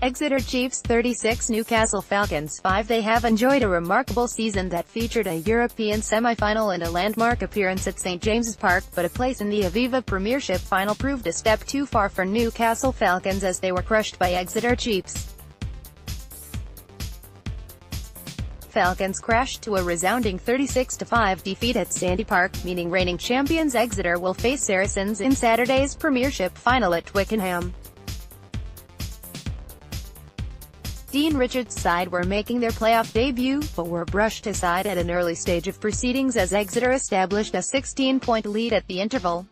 Exeter Chiefs 36, Newcastle Falcons 5. They have enjoyed a remarkable season that featured a European semi-final and a landmark appearance at St James's Park, but a place in the Aviva Premiership final proved a step too far for Newcastle Falcons as they were crushed by Exeter Chiefs. Falcons crashed to a resounding 36-5 defeat at Sandy Park, meaning reigning champions Exeter will face Saracens in Saturday's Premiership final at Twickenham. Dean Richards' side were making their playoff debut, but were brushed aside at an early stage of proceedings as Exeter established a 16-point lead at the interval.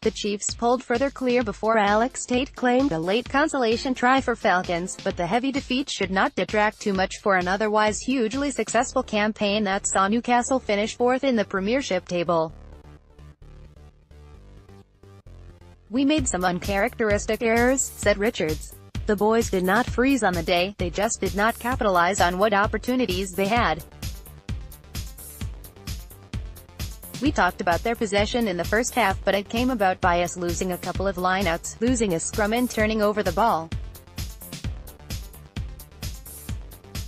The Chiefs pulled further clear before Alex Tate claimed a late consolation try for Falcons, but the heavy defeat should not detract too much for an otherwise hugely successful campaign that saw Newcastle finish fourth in the Premiership table. "We made some uncharacteristic errors," said Richards. "The boys did not freeze on the day, they just did not capitalize on what opportunities they had. We talked about their possession in the first half, but it came about by us losing a couple of lineouts, losing a scrum and turning over the ball.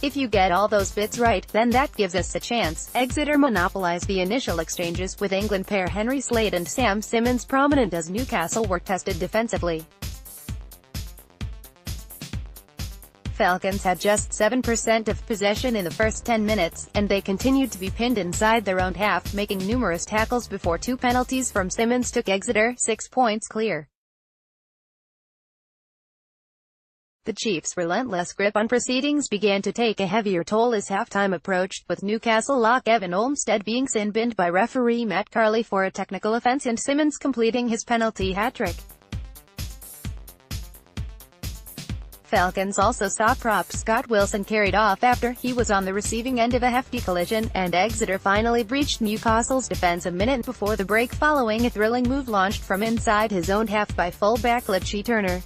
If you get all those bits right, then that gives us a chance." Exeter monopolized the initial exchanges, with England pair Henry Slade and Sam Simmonds prominent as Newcastle were tested defensively. Falcons had just 7% of possession in the first 10 minutes, and they continued to be pinned inside their own half, making numerous tackles before two penalties from Simmonds took Exeter 6 points clear. The Chiefs' relentless grip on proceedings began to take a heavier toll as halftime approached, with Newcastle lock Evan Olmsted being sin-binned by referee Matt Carley for a technical offence and Simmonds completing his penalty hat-trick. Falcons also saw prop Scott Wilson carried off after he was on the receiving end of a hefty collision, and Exeter finally breached Newcastle's defence a minute before the break following a thrilling move launched from inside his own half by full-back Lecce Turner.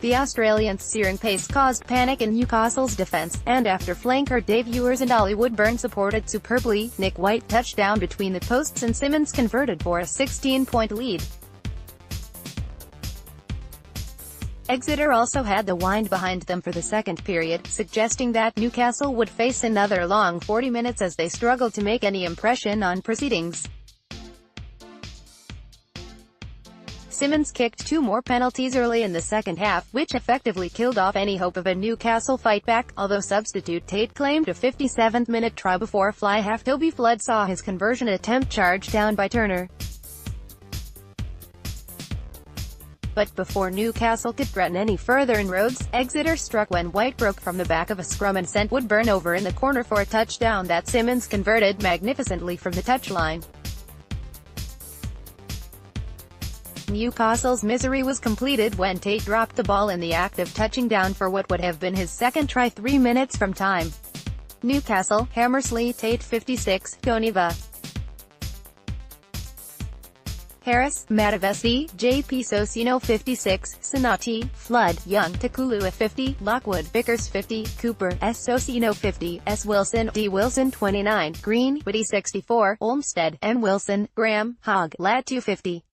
The Australians' searing pace caused panic in Newcastle's defence, and after flanker Dave Ewers and Ollie Woodburn supported superbly, Nick White touched down between the posts and Simmonds converted for a 16-point lead. Exeter also had the wind behind them for the second period, suggesting that Newcastle would face another long 40 minutes as they struggled to make any impression on proceedings. Simmonds kicked two more penalties early in the second half, which effectively killed off any hope of a Newcastle fightback, although substitute Tate claimed a 57th-minute try before fly-half Toby Flood saw his conversion attempt charged down by Turner. But before Newcastle could threaten any further inroads, Exeter struck when White broke from the back of a scrum and sent Woodburn over in the corner for a touchdown that Simmonds converted magnificently from the touchline. Newcastle's misery was completed when Tate dropped the ball in the act of touching down for what would have been his second try 3 minutes from time. Newcastle, Hammersley, Tate 56, Goniva, Harris, Matavesi, JP Socino 56, Sinati, Flood, Young, Takulu 50, Lockwood, Vickers 50, Cooper, S. Socino 50, S. Wilson, D. Wilson 29, Green, Whitty 64, Olmsted, M. Wilson, Graham, Hogg, Ladd 250.